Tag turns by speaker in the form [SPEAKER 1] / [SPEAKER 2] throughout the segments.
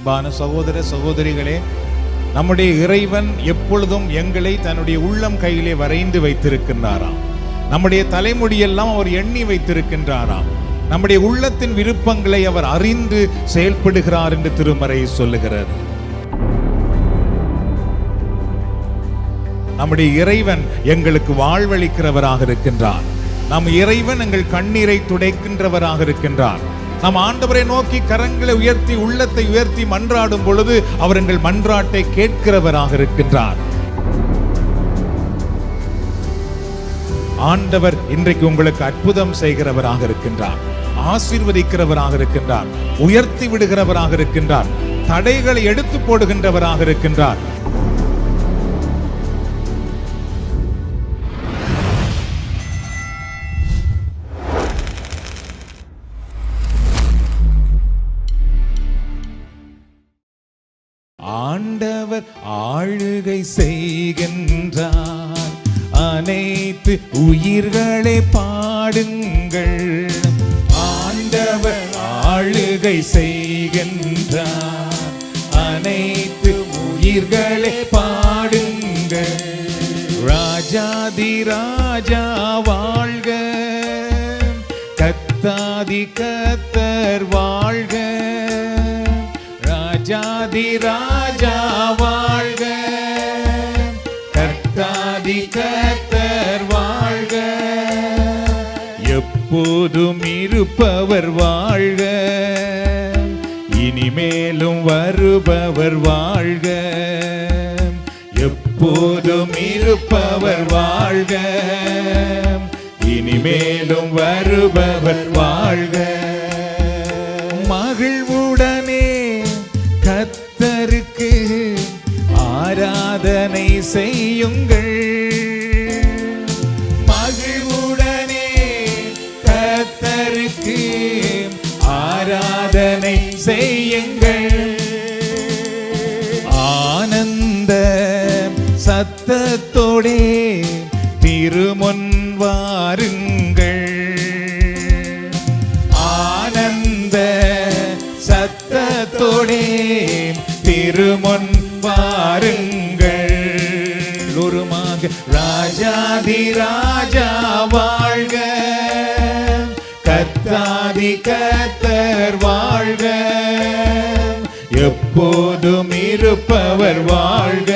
[SPEAKER 1] அன்பான சகோதர சகோதரிகளே, நம்முடைய இறைவன் எப்பொழுதும் எங்களை தன்னுடைய உள்ளம் கையிலே வரைந்து வைத்திருக்கின்றாராம். நம்முடைய தலைமுடியெல்லாம் அவர் எண்ணி வைத்திருக்கின்றாராம். நம்முடைய உள்ளத்தின் விருப்பங்களை அவர் அறிந்து செயல்படுகிறார் என்று திருமறை சொல்லுகிறது. நம்முடைய இறைவன் எங்களுக்கு வாழ்வளிக்கிறவராக இருக்கின்றார். நம் இறைவன் எங்கள் கண்ணீரை துடைக்கின்றவராக இருக்கின்றார். நம் ஆண்டவரை நோக்கி கரங்களை உயர்த்தி உள்ளத்தை உயர்த்தி மன்றாடும் பொழுது அவர் எங்கள் மன்றாட்டை கேட்கிறவராக இருக்கின்றார். ஆண்டவர் இன்றைக்கு உங்களுக்கு அற்புதம் செய்கிறவராக இருக்கின்றார், ஆசீர்வதிக்கிறவராக இருக்கின்றார், உயர்த்தி விடுகிறவராக இருக்கின்றார், தடைகளை எடுத்து போடுகின்றவராக இருக்கின்றார். ஆண்டவர் ஆளுகை செய்கின்றார், அனைத்து உயிர்களை பாடுங்கள். ஆண்டவர் ஆளுகை செய்கின்றார், அனைத்து உயிர்களை பாடுங்கள். ராஜாதி ராஜா வாழ்க, கத்தாதி கத்தர் வாழ்க. ராஜாதி ராஜா வாழ்க, கர்த்தாதி கர்த்தர் வாழ்க. எப்போதும் இருப்பவர் வாழ்க, இனிமேலும் வருபவர் வாழ்க. எப்போதும் இருப்பவர் வாழ்க, இனிமேலும் வருபவர் வாழ்க. மகிழ்வுடனே கர்த்தருக்கு ஆராதனை செய்யுங்கள். மகிழ்வுடனே கர்த்தருக்கு ஆராதனை செய்யுங்கள். ஆனந்த சத்தத்தோடே திருமுன் வாருங்கள். ஆனந்த சத்தத்தோடே திருமுன் வாருங்கள். ஒருமாக ராஜாதி ராஜா வாழ்க, கர்த்தாதி கர்த்தர் வாழ்க. எப்போதும் இருப்பவர் வாழ்க,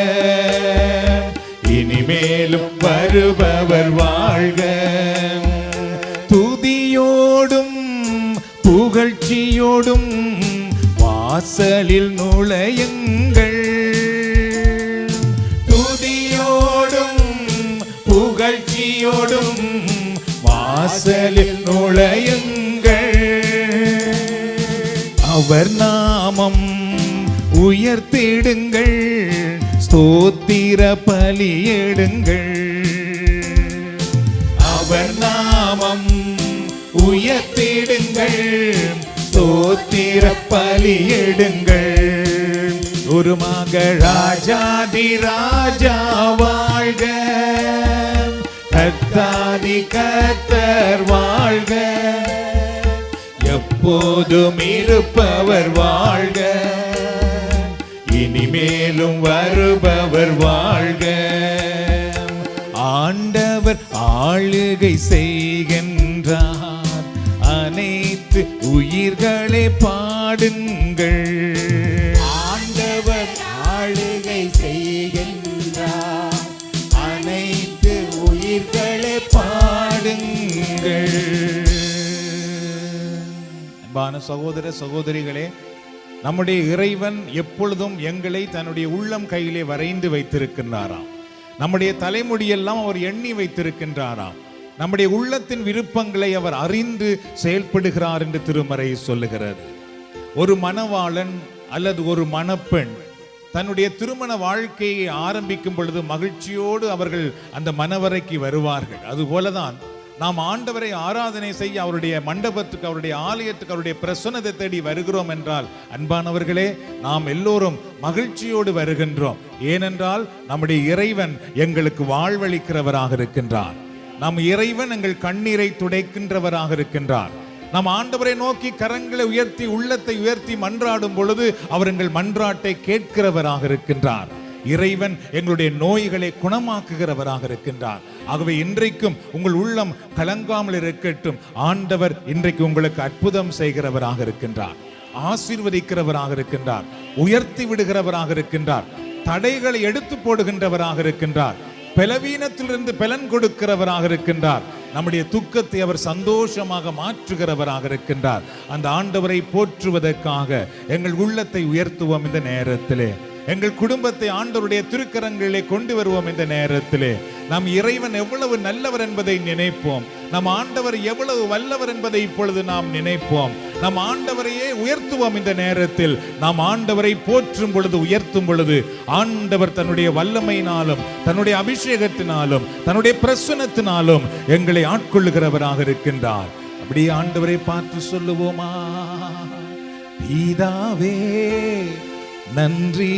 [SPEAKER 1] இனிமேலும் வருபவர் வாழ்க. துதியோடும் புகழ்ச்சியோடும் வாசலில் நுழையுங்கள். துதியோடும் புகழ்ச்சியோடும் வாசலில் நுழையுங்கள். அவர் நாமம் உயர்த்திடுங்கள், ஸ்தோத்திர பலியிடுங்கள். அவர் நாமம் உயர்த்திடுங்கள், ஸ்தோத்திர பலியிடுங்கள். ஒருமாக ராஜாதி ராஜா வாழ்க, கர்த்தாதி கர்த்தர் வாழ்க. எப்போதும் இருப்பவர் வாழ்க, இனிமேலும் வருபவர் வாழ்க. ஆண்டவர் ஆளுகை செய்கின்றார், அனைத்து உயிர்களை பாடுங்கள்.
[SPEAKER 2] ஆண்டவர் ஆளுகை செய்கின்றார், அனைத்து உயிர்களை
[SPEAKER 1] பாடுங்கள். அன்பான சகோதர சகோதரிகளே, நம்முடைய இறைவன் எப்பொழுதும் எங்களை தன்னுடைய உள்ளம் கையிலே வரைந்து வைத்திருக்கின்றாராம். நம்முடைய தலைமுடியெல்லாம் அவர் எண்ணி வைத்திருக்கின்றாராம். நம்முடைய உள்ளத்தின் விருப்பங்களை அவர் அறிந்து செயல்படுகிறார் என்று திருமறை சொல்லுகிறது. ஒரு மணவாளன் அல்லது ஒரு மணப்பெண் தன்னுடைய திருமண வாழ்க்கையை ஆரம்பிக்கும் பொழுது மகிழ்ச்சியோடு அவர்கள் அந்த மணவறைக்கு வருவார்கள். அதுபோலதான் நாம் ஆண்டவரை ஆராதனை செய்ய அவருடைய மண்டபத்துக்கு, அவருடைய ஆலயத்துக்கு, அவருடைய பிரசன்னத்தை தேடி வருகிறோம் என்றால், அன்பானவர்களே, நாம் எல்லோரும் மகிழ்ச்சியோடு வருகின்றோம். ஏனென்றால் நம்முடைய இறைவன் எங்களுக்கு வாழ்வளிக்கிறவராக இருக்கின்றார். நம் இறைவன் எங்கள் கண்ணீரை துடைக்கின்றவராக இருக்கின்றார். நாம் ஆண்டவரை நோக்கி கரங்களை உயர்த்தி உள்ளத்தை உயர்த்தி மன்றாடும் பொழுது அவர் எங்கள் மன்றாட்டை கேட்கிறவராக இருக்கின்றார். இறைவன் எங்களுடைய நோய்களை குணமாக்குகிறவராக இருக்கின்றார். ஆகவே இன்றைக்கும் உங்கள் உள்ளம் கலங்காமல் இருக்கட்டும். ஆண்டவர் இன்றைக்கு உங்களுக்கு அற்புதம் செய்கிறவராக இருக்கின்றார், ஆசீர்வதிக்கிறவராக இருக்கின்றார், உயர்த்தி விடுகிறவராக இருக்கின்றார், தடைகளை எடுத்து போடுகின்றவராக இருக்கின்றார், பலவீனத்திலிருந்து பலன் கொடுக்கிறவராக இருக்கின்றார். நம்முடைய துக்கத்தை அவர் சந்தோஷமாக மாற்றுகிறவராக இருக்கின்றார். அந்த ஆண்டவரை போற்றுவதற்காக எங்கள் உள்ளத்தை உயர்த்துவோம். இந்த நேரத்திலே எங்கள் குடும்பத்தை ஆண்டவருடைய திருக்கரங்களிலே கொண்டு வருவோம். இந்த நேரத்திலே நாம் இறைவன் எவ்வளவு நல்லவர் என்பதை நினைப்போம். நம் ஆண்டவர் எவ்வளவு வல்லவர் என்பதை இப்பொழுது நாம் நினைப்போம். நம் ஆண்டவரையே உயர்த்துவோம். இந்த நேரத்தில் நாம் ஆண்டவரை போற்றும் பொழுது, உயர்த்தும் பொழுது ஆண்டவர் தன்னுடைய வல்லமையினாலும் தன்னுடைய அபிஷேகத்தினாலும் தன்னுடைய பிரசன்னத்தினாலும் எங்களை ஆட்கொள்ளுகிறவராக இருக்கின்றார். அப்படியே ஆண்டவரை பார்த்து சொல்லுவோமா? பிதாவே நன்றி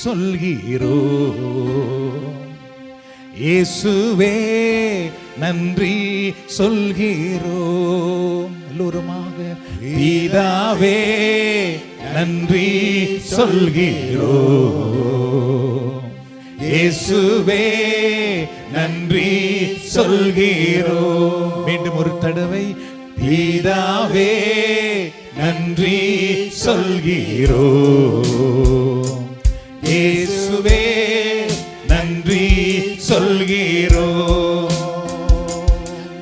[SPEAKER 1] சொல்கிறோம், இயேசுவே நன்றி சொல்கிறோம். எல்லோருமாக பிதாவே நன்றி சொல்கிறோம், இயேசுவே நன்றி சொல்கிறோம். மீண்டும் ஒரு தடவை பிதாவே நன்றி சொல்கிறோம், இயேசுவே நன்றி சொல்கிறோம்.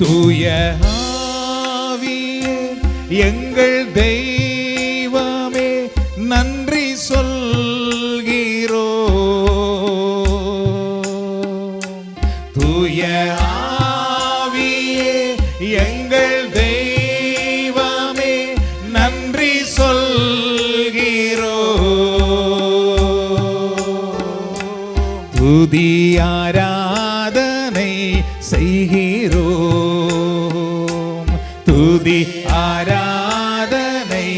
[SPEAKER 1] தூய ஆவியே எங்கள் தெய்வமே நன்றி சொல்கிறோம். தூய ஆவியே எங்கள் தெய்வமே நன்றி சொல்கிறோம். துதி ஆராதனை செய்கிறோம், துதி ஆராதனை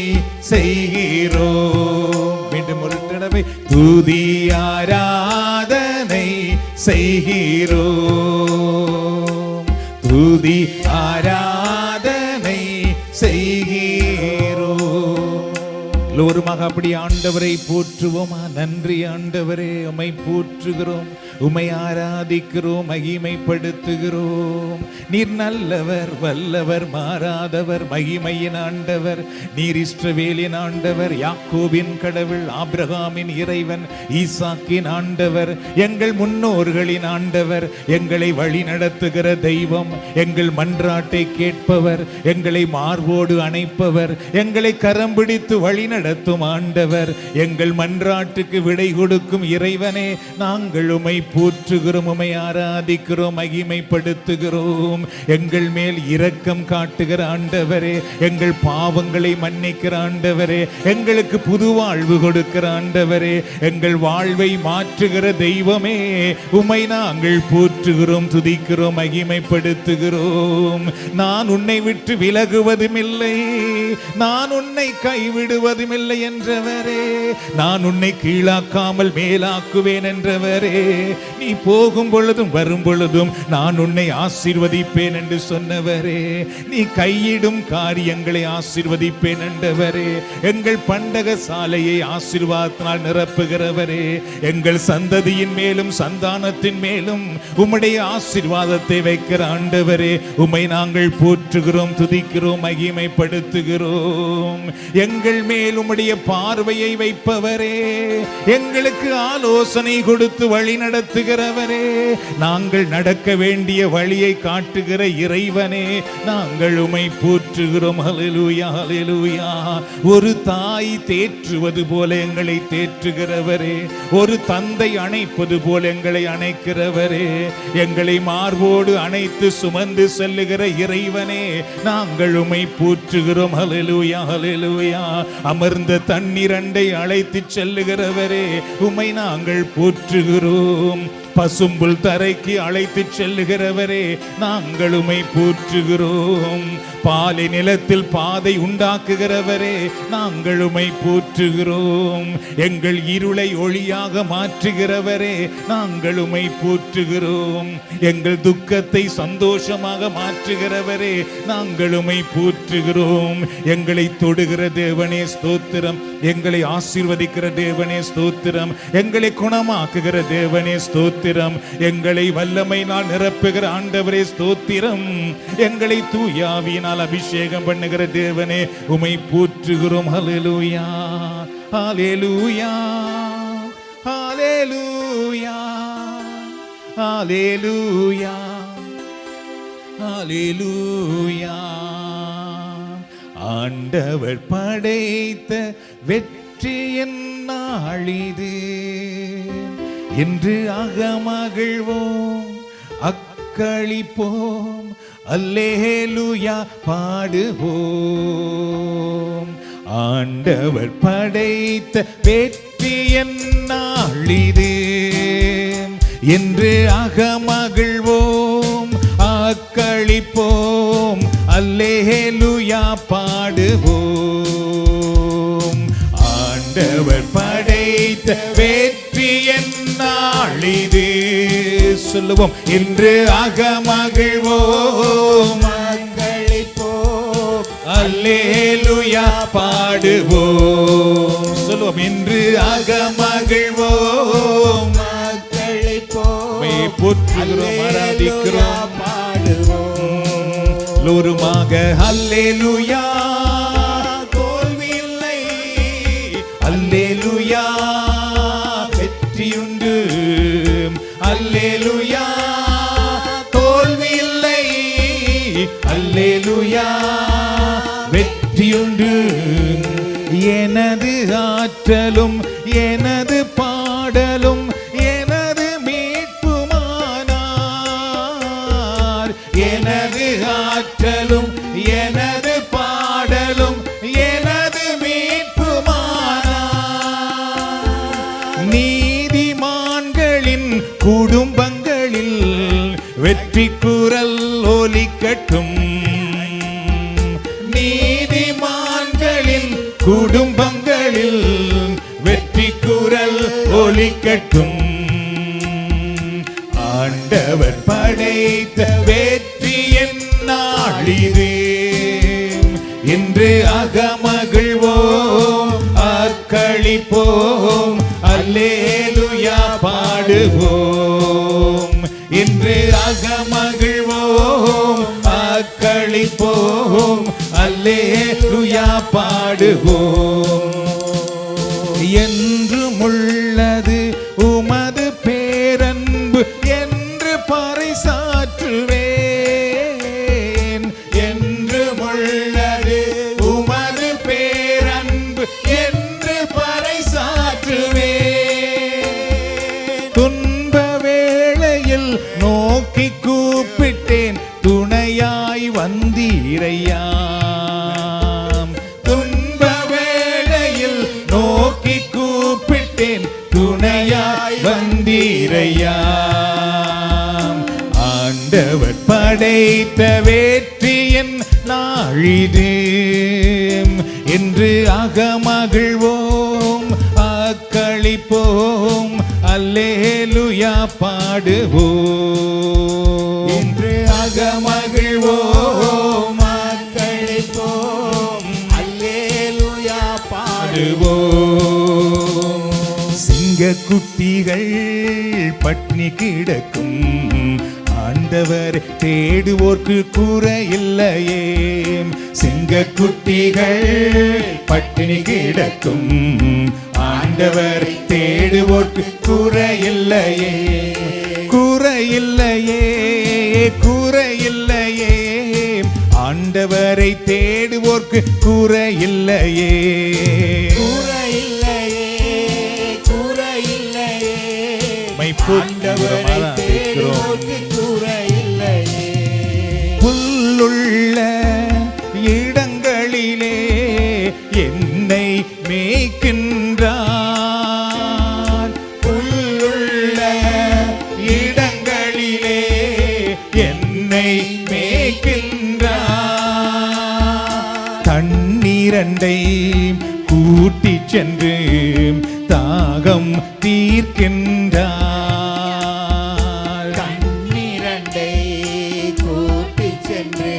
[SPEAKER 1] செய்கிறோம். மீண்டும் ஒரு தடவை துதி ஆராதனை செய்கிறோம், துதி ஆராதனை செய்கிறோம். எல்லோருமாக அப்படி ஆண்டவரை போற்றுவோமா? நன்றி ஆண்டவரே, உம்மை போற்றுகிறோம், உம்மை ஆராதிக்கிறோம், மகிமைப்படுத்துகிறோம். நீர் நல்லவர், வல்லவர், மாறாதவர், மகிமையின் ஆண்டவர். நீர் இஸ்ரவேலின் ஆண்டவர், யாக்கோபின் கடவுள், ஆபிரகாமின் இறைவன், ஈசாக்கின் ஆண்டவர், எங்கள் முன்னோர்களின் ஆண்டவர், எங்களை வழி நடத்துகிற தெய்வம், எங்கள் மன்றாட்டை கேட்பவர், எங்களை மார்போடு அணைப்பவர், எங்களை கரம் பிடித்து வழி நடத்தும் ஆண்டவர், எங்கள் மன்றாட்டுக்கு விடை கொடுக்கும் இறைவனே, நாங்கள் உம்மை போற்றுகிறோம், உம்மை ஆராதிக்கிறோம், மகிமைப்படுத்துகிறோம். எங்கள் மேல் இரக்கம் காட்டுகிற ஆண்டவரே, எங்கள் பாவங்களை மன்னிக்கிற ஆண்டவரே, எங்களுக்கு புது வாழ்வு கொடுக்கிற ஆண்டவரே, எங்கள் வாழ்வை மாற்றுகிற தெய்வமே, உம்மை நாங்கள் போற்றுகிறோம், துதிக்கிறோம், மகிமைப்படுத்துகிறோம். நான் உன்னை விட்டு விலகுவதும் இல்லை, நான் உன்னை கைவிடுவதும் இல்லை என்றவரே, நான் உன்னை கீழாக்காமல் மேலாக்குவேன் என்றவரே, நீ போகும் பொழுதும் வரும் பொழுதும் நான் உன்னை ஆசீர்வதிப்பேன் என்று சொன்னவரே, நீ கையிடும் காரியங்களை ஆசீர்வதிப்பேன் என்றவரே, எங்கள் பண்டக சாலையை ஆசீர்வாதத்தினால் நிரப்புகிறவரே, எங்கள் சந்ததியின் மேலும் சந்தானத்தின் மேலும் உம்முடைய ஆசீர்வாதத்தை வைக்கிற ஆண்டவரே, உம்மை நாங்கள் போற்றுகிறோம், துதிக்கிறோம், மகிமைப்படுத்துகிறோம். எங்கள் மேல் உம்முடைய பார்வையை வைப்பவரே, எங்களுக்கு ஆலோசனை கொடுத்து வழி நடத்துகிறவரே, நாங்கள் நடக்க வேண்டிய வழியை காட்டுகிற இறைவனே, நாங்கள் உம்மை போற்றுகிறோம். ஹல்லேலூயா, ஹல்லேலூயா. ஒரு தாய் தேற்றுவது போல எங்களை தேற்றுகிறவரே, ஒரு தந்தை அணைப்பது போல எங்களை அணைக்கிறவரே, எங்களை மார்போடு அணைத்து சுமந்து செல்லுகிற இறைவனே, நாங்கள் உம்மை போற்றுகிறோம். ஹல்லேலூயா, ஹல்லேலூயா. அமர்ந்த தண்ணீரண்டை அழைத்து செல்லுகிறவரே, உம்மை நாங்கள் போற்றுகிறோம். பசும்புல் தரைக்கு அழைத்து செல்லுகிறவரே, நாங்கள் உம்மை போற்றுகிறோம். பாலை நிலத்தில் பாதை உண்டாக்குகிறவரே, நாங்கள் உம்மை போற்றுகிறோம். எங்கள் இருளை ஒளியாக மாற்றுகிறவரே, நாங்கள் உம்மை போற்றுகிறோம். எங்கள் துக்கத்தை சந்தோஷமாக மாற்றுகிறவரே, நாங்கள் உம்மை போற்றுகிறோம். எங்களை தொடுகிற தேவனே ஸ்தோத்திரம். எங்களை ஆசீர்வதிக்கிற தேவனே ஸ்தோத்திரம். எங்களை குணமாக்குகிற தேவனே ஸ்தோத்திரம். எங்களை வல்லமையினால் நிரப்புகிற ஆண்டவரே ஸ்தோத்திரம். எங்களை தூயாவியினால் அபிஷேகம் பண்ணுகிற தேவனே உம்மை போற்றுகிறோம். ஹல்லேலூயா, ஹல்லேலூயா, ஹல்லேலூயா, ஹல்லேலூயா, ஹல்லேலூயா. ஆண்டவர் படைத்த வெற்றியின் நாளிது என்று அகமகிழ்வோம், அக்களிப்போம், அல்லேலூயா பாடுவோம். ஆண்டவர் படைத்த வெற்றியின் நாளிது என்று அகமகிழ்வோம், அக்களிப்போம், அல்லேலூயா பாடுவோம். ஆண்டவர் படைத்த வெற்றியின் நாளிது சொல்லுவோம். இன்று அகமகிழ்வோம், அக்களிப்போம், அல்லேலூயா பாடுவோம். சொல்லுவோம். இன்று அகமகிழ்வோம், அக்களிப்போம், போற்றுகிறோம், ஆராதிக்கிறோம், பாடுவோம். லோருமாக அல்லேலூயா, தோல்வி இல்லை, அல்லேலூயா வெற்றியுண்டு, அல்லேலூயா தோல்வி இல்லை, அல்லேலூயா வெற்றியுண்டு. எனது ஆற்றலும் எனது பாடலும் எனது மீட்புமானார். எனது ஆற்றலும் எனது பாடலும் எனது மீட்புமானார். நீதிமான்களின் குடும்பங்களில் வெற்றி குரல் ஒலிக்கட்டும். நீதிமான்களின் குடும்பங்களில் வெற்றி குரல் ஒலிக்கட்டும். ஆண்டவர் படைத்த வெற்றியின் நாளிது இன்று அகமகிழ்வோம், அக்களிப்போம், அல்லேலூயா பாடுவோம். இன்று அகமகிழ்வோம், அக்களிப்போம், அல்லேலூயா பாடுவோம். என்றும் உள்ளது உமது பேரன்பு என்று பறைசாற்றுவேன். என்றும் உள்ளது உமது பேரன்பு என்று பறைசாற்றுவேன். துன்ப வேளையில் நோக்கி கூப்பிட்டேன், துணையாய் வந்தீரையா. துன்ப வேளையில் நோக்கி கூப்பிட்டேன், துணையாய் வந்தீரையா. ஆண்டவர் படைத்த வெற்றியின் நாளிது என்று அகமகிழ்வோம், அக்களிப்போம், அல்லேலூயா பாடுவோம். என்று அகமகிழ்வோம், அக்களிப்போம், அல்லேலூயா பாடுவோம். சிங்கக்குட்டிகள் பட்னி கிடக்கும், ஆண்டவர் தேடுவோர்க்கு குறையில்லையே. சிங்கக்குட்டிகள் பட்டினி கிடக்கும், ஆண்டவர் தேடுவோர்க்கு குறையில்லையே. குறையில்லையே, குறையில்லையே, ஆண்டவரை தேடுவோர்க்கு குறையில்லையே.
[SPEAKER 2] குறையில்லையே, குறையில்லையே,
[SPEAKER 1] ஆண்டவரை
[SPEAKER 2] தேடுவோர்க்கு குறையில்லையே.
[SPEAKER 1] புல்லுள்ள இடங்களிலே என்னை மேய்க்கின்றார். புல்லுள்ள தண்ணீரண்டை கூட்டி சென்று தாகம் தீர்க்கின்றார்.
[SPEAKER 2] தண்ணீரண்டை கூட்டி சென்று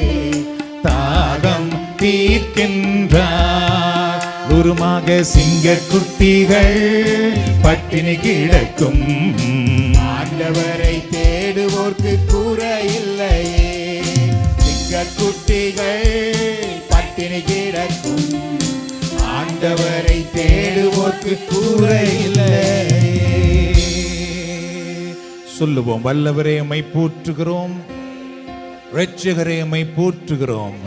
[SPEAKER 1] தாகம் தீர்க்கின்றார். உருமாக சிங்கக்குட்டிகள் பட்டினி கிடக்கும்
[SPEAKER 2] ஆண்டவரை தேடுவோர்க்கு குறையில்லையே. சிங்கக்குட்டிகள் பட்டினி கிடக்கும் ஆண்டவரை தேடுவோர்க்கு குறையில்லையே.
[SPEAKER 1] சொல்லுவோம், வல்லவரே உம்மை போற்றுகிறோம், இரட்சகரே உம்மை போற்றுகிறோம்,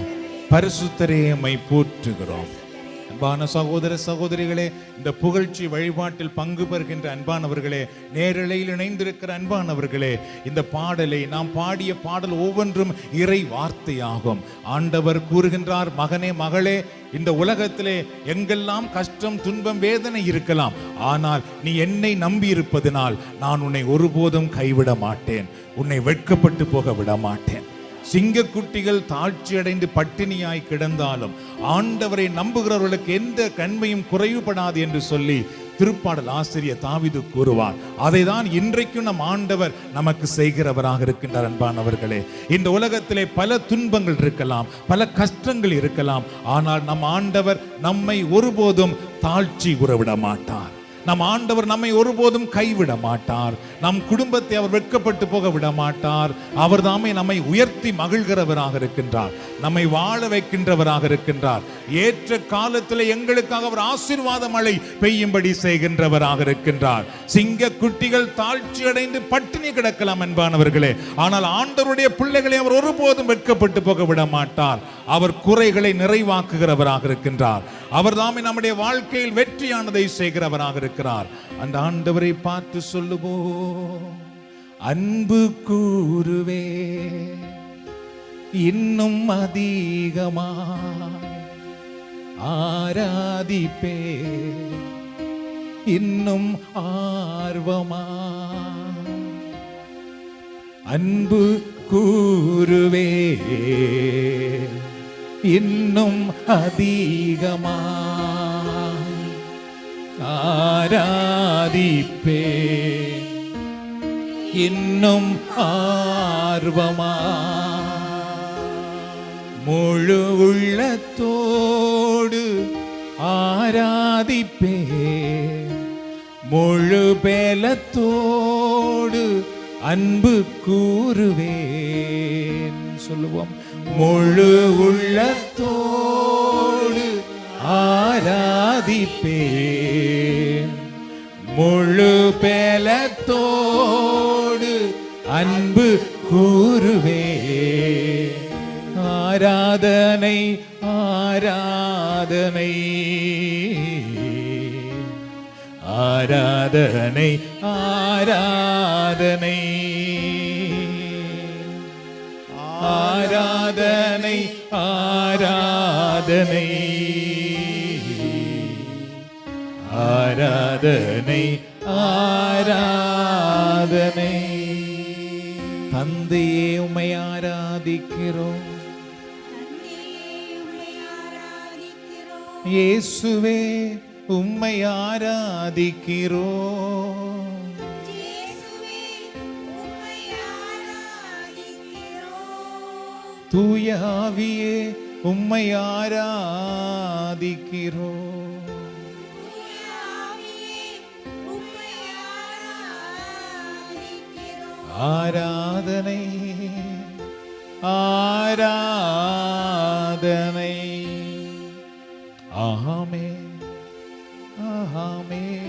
[SPEAKER 1] பரிசுத்தரே உம்மை போற்றுகிறோம். அன்பான சகோதர சகோதரிகளே, இந்த புகழ்ச்சி வழிபாட்டில் பங்கு பெறுகின்ற அன்பானவர்களே, நேரலையில் இணைந்திருக்கிற அன்பானவர்களே, இந்த பாடலை நாம் பாடிய பாடல் ஒவ்வொன்றும் இறை வார்த்தையாகும். ஆண்டவர் கூறுகின்றார், மகனே மகளே, இந்த உலகத்திலே எங்கெல்லாம் கஷ்டம் துன்பம் வேதனை இருக்கலாம், ஆனால் நீ என்னை நம்பி இருப்பதனால் நான் உன்னை ஒருபோதும் கைவிட மாட்டேன், உன்னை வெட்கப்பட்டு போக விட மாட்டேன். சிங்கக்குட்டிகள் தாழ்ச்சி அடைந்து பட்டினியாய் கிடந்தாலும் ஆண்டவரை நம்புகிறவர்களுக்கு எந்த கண்மையும் குறைவுபடாது என்று சொல்லி திருப்பாடல் ஆசிரியர் தாவீது கூறுவார். அதைதான் இன்றைக்கும் நம் ஆண்டவர் நமக்கு செய்கிறவராக இருக்கின்றார். அன்பானவர்களே, இந்த உலகத்திலே பல துன்பங்கள் இருக்கலாம், பல கஷ்டங்கள் இருக்கலாம், ஆனால் நம் ஆண்டவர் நம்மை ஒருபோதும் தாழ்ச்சி உறவிட மாட்டார். நம் ஆண்டவர் நம்மை ஒருபோதும் கைவிட மாட்டார். நம் குடும்பத்தை அவர் வெட்கப்பட்டு போக விட மாட்டார். அவர் தாமே நம்மை உயர்த்தி மகிழ்கிறவராக இருக்கின்றார், நம்மை வாழ வைக்கின்றவராக இருக்கின்றார். ஏற்ற காலத்தில் எங்களுக்காக அவர் ஆசீர்வாத மழை பெய்யும்படி செய்கின்றவராக இருக்கின்றார். சிங்க குட்டிகள் தாழ்ச்சி அடைந்து பட்டினி கிடக்கலாம் அன்பானவர்களே, ஆனால் ஆண்டவருடைய பிள்ளைகளை அவர் ஒருபோதும் வெட்கப்பட்டு போக விட மாட்டார். அவர் குறைகளை நிறைவாக்குகிறவராக இருக்கின்றார். அவர் தாமே நம்முடைய வாழ்க்கையில் வெற்றியானதை செய்கிறவராக இருக்கிறார். அந்த ஆண்டவரை பார்த்து சொல்லுவோம், அன்பு கூறுவே இன்னும் அதிகமாய் ஆராதிப்பே இன்னும் ஆர்வமாய். அன்பு கூறுவே இன்னும் அதிகமாய் ஆராதிப்பே இன்னும் ஆர்வமாய். முழு உள்ளத்தோடு ஆராதிப்பே முழு பேலத்தோடு அன்பு கூறுவேன். சொல்லுவோம், முழு உள்ளத்தோடு ஆராதிப்பேன் முழு பேலத்தோடு அன்பு கூறுவேன். ஆராதனை ஆராதனை ஆராதனை ஆராதனை ஆராதனை ஆராதனை ஆராதனை ஆராதனை. தந்தையே உம்மை ஆராதிக்கிறோம், இயேசுவே உம்மை ஆராதிக்கிறோம், தூய ஆவியே உம்மை ஆராதிக்கிறோம். ஆராதனை ஆராதனை. ஆமென் ஆமென்.